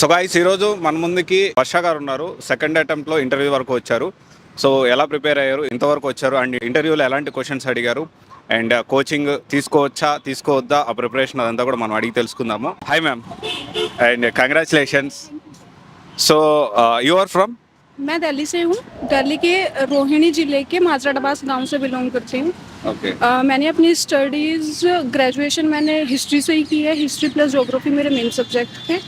So guys ఈరోజు మన ముందుకి వర్ష గారు ఉన్నారు. సెకండ్ అటెంప్ట్లో ఇంటర్వ్యూ వరకు వచ్చారు. సో ఎలా ప్రిపేర్ అయ్యారు, ఇంతవరకు వచ్చారు అండ్ ఇంటర్వ్యూలో ఎలాంటి క్వశ్చన్స్ అడిగారు అండ్ కోచింగ్ తీసుకోవచ్చా తీసుకోవద్దా ఆ ప్రిపరేషన్ అదంతా కూడా మనం అడిగి తెలుసుకుందాము. Hi ma'am and congratulations. So you are from? मैं दिल्ली से हूँ. दिल्ली के रोहिणी जिले के माजराबाद गांव से बिलोंग करती हूँ. ओके. मैंने अपनी स्टडीज़ ग्रेजुएशन मैंने हिस्ट्री से ही की है. हिस्ट्री प्लस ज्योग्राफी मेरे मेन सब्जेक्ट थे.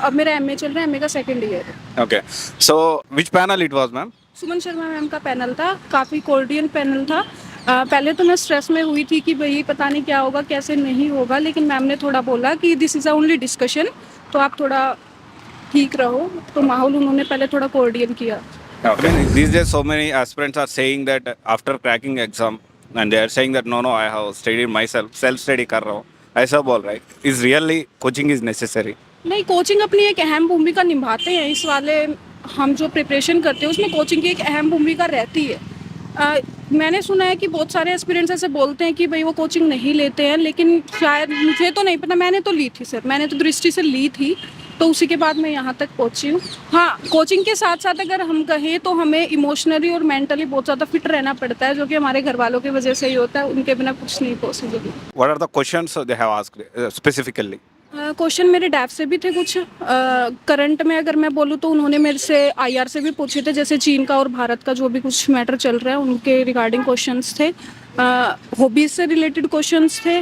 अब मेरा एमए चल रहा है. एमए का सेकंड ईयर है. Okay. So which panel it was ma'am? Suman Sharma ma'am का पैनल था. काफ़ी कोर्डियन पैनल था. पहले तो मैं स्ट्रेस में हुई थी कि भाई पता नहीं क्या होगा कैसे नहीं होगा, लेकिन मैम ने थोड़ा बोला कि this is a only discussion, तो आप थोड़ा ठीक रहो. तो माहौल उन्होंने पहले थोड़ा कोर्डियन किया. Okay. These days so many aspirants are saying that after cracking exam and they are saying that no I have studied myself, self study कर रहा हूँ ऐसा बोल रहा है. Is really coaching is necessary? नहीं, कोचिंग अपनी एक अहम भूमिका निभाते हैं. इस वाले हम जो प्रिपरेशन करते हैं उसमें कोचिंग की एक अहम भूमिका रहती है. मैंने सुना है कि बहुत सारे एस्पिरेंट्स ऐसे बोलते हैं कि भाई वो कोचिंग नहीं लेते हैं, लेकिन शायद मुझे तो नहीं पता. मैंने तो ली थी सर, मैंने तो दृष्टि से ली थी, तो उसी के बाद मैं यहाँ तक पहुँची हूँ. हाँ, कोचिंग के साथ साथ अगर हम कहें तो हमें इमोशनली और मेंटली बहुत ज़्यादा फिट रहना पड़ता है, जो कि हमारे घर वालों की वजह से ही होता है. उनके बिना कुछ नहीं possible. What are the questions they have asked specifically? Question मेरे डैप से भी थे कुछ. करंट में अगर मैं बोलूँ तो उन्होंने मेरे से आईआर से भी पूछे थे, जैसे चीन का और भारत का जो भी कुछ मैटर चल रहा है उनके रिगार्डिंग क्वेश्चंस थे. हॉबीज से रिलेटेड क्वेश्चंस थे.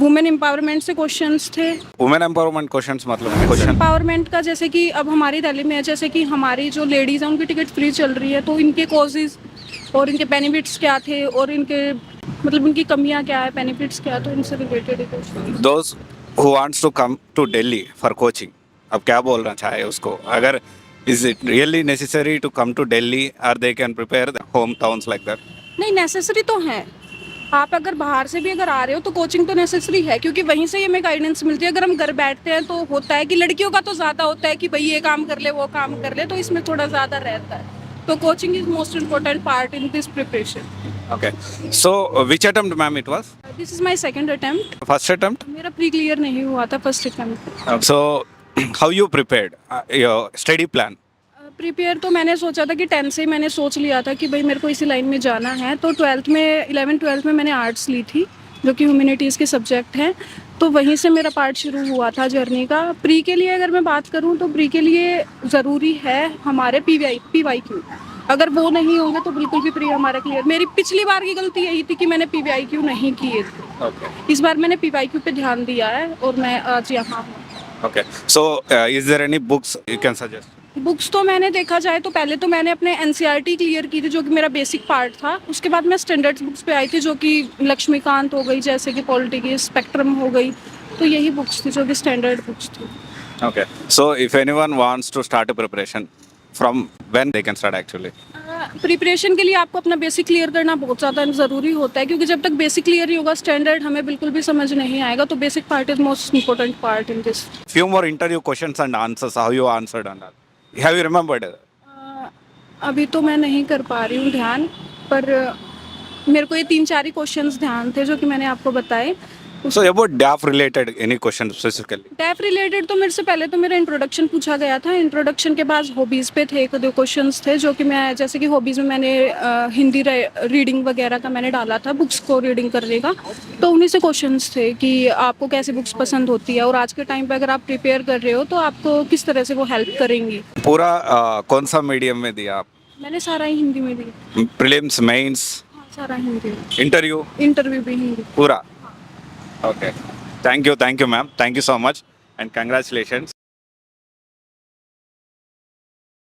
वुमेन एम्पावरमेंट से क्वेश्चंस थे. वुमेन एम्पावरमेंट क्वेश्चंस मतलब क्वेश्चन एम्पावरमेंट का जैसे कि अब हमारी दिल्ली में है, जैसे कि हमारी जो लेडीज़ हैं उनकी टिकट फ्री चल रही है, तो इनके कॉजेज़ और इनके बेनिफिट्स क्या थे और इनके मतलब इनकी कमियां क्या है, बेनिफिट्स क्या है, तो इनसे रिलेटेड है question. those who wants to come to Delhi for coaching, अब क्या बोलना चाहे उसको, अगर is it really necessary to come to Delhi or they can prepare the hometowns like that? नहीं, नेसेसरी तो है. आप अगर बाहर से भी अगर आ रहे हो तो कोचिंग तो नेसेसरी है, क्योंकि वहीं से हमें गाइडेंस मिलती है. अगर हम घर बैठते हैं तो होता है कि लड़कियों का तो ज़्यादा होता है कि भाई ये काम कर ले वो काम कर ले, तो इसमें थोड़ा ज़्यादा रहता है. तो coaching is most important part in this preparation. Okay. So which attempt ma'am it was? This is my second attempt. First attempt? मेरा प्री क्लियर नहीं हुआ था first attempt. So how you prepared your study plan? Prepare तो मैंने सोचा था कि 10th से ही मैंने सोच लिया था कि भाई मेरे को इसी लाइन में जाना है. तो 12th में 11th-12th में मैंने आर्ट्स ली थी, जो कि ह्यूमैनिटीज़ के सब्जेक्ट हैं. तो वहीं से मेरा पार्ट शुरू हुआ था जर्नी का. प्री के लिए अगर मैं बात करूं तो प्री के लिए ज़रूरी है हमारे PYQ. अगर वो नहीं होंगे तो बिल्कुल भी प्री हमारा क्लियर. मेरी पिछली बार की गलती यही थी कि मैंने PYQ नहीं किए थे. Okay. इस बार मैंने PYQ पे ध्यान दिया है और मैं आज यहाँ हूँ. Okay. So is there any books you can suggest? Books तो मैंने देखा जाए तो पहले तो मैंने अपने NCERT क्लियर की थी, जो कि मेरा बेसिक पार्ट था. उसके बाद मैं स्टैंडर्ड्स बुक्स पे आई थी, जो कि लक्ष्मीकांत हो गई, जैसे कि पॉलिटी की स्पेक्ट्रम हो गई. तो यही बुक्स थी जो कि स्टैंडर्ड बुक्स थी. Okay. So if anyone wants to start a preparation, from when they can start actually? Preparation के लिए आपको अपना बेसिक क्लियर करना बहुत ज़्यादा ज़रूरी होता है, क्योंकि जब तक बेसिक क्लियर नहीं होगा स्टैंडर्ड हमें बिल्कुल भी समझ नहीं आएगा. तो basic part is most important part in this. Few more interview questions and answers. How you answered and all. Have you remembered? अभी तो मैं नहीं कर पा रही हूँ ध्यान, पर मेरे को ये 3-4 ही क्वेश्चंस ध्यान थे जो कि मैंने आपको बताए. So about DAF related any question specifically? Tap related तो मेरे से पहले तो मेरा इंट्रोडक्शन पूछा गया था. इंट्रोडक्शन के बाद हॉबीज़ पे थे 1-2 क्वेश्चंस थे, जो कि मैं जैसे कि हॉबीज़ में मैंने हिंदी रीडिंग वगैरह का मैंने डाला था, बुक्स को रीडिंग करने का. तो उन्हीं से क्वेश्चंस थे कि आपको कैसी बुक्स पसंद होती है और आज के टाइम पे अगर आप प्रिपेयर कर रहे हो तो आपको किस तरह से वो हेल्प करेंगी. पूरा कौन सा मीडियम में दिया आप? मैंने सारा ही हिंदी में दिया. प्रीलिम्स, मेंस, हाँ, सारा हिंदी. इंटरव्यू भी हिंदी पूरा. Okay. Thank you ma'am. Thank you so much and congratulations.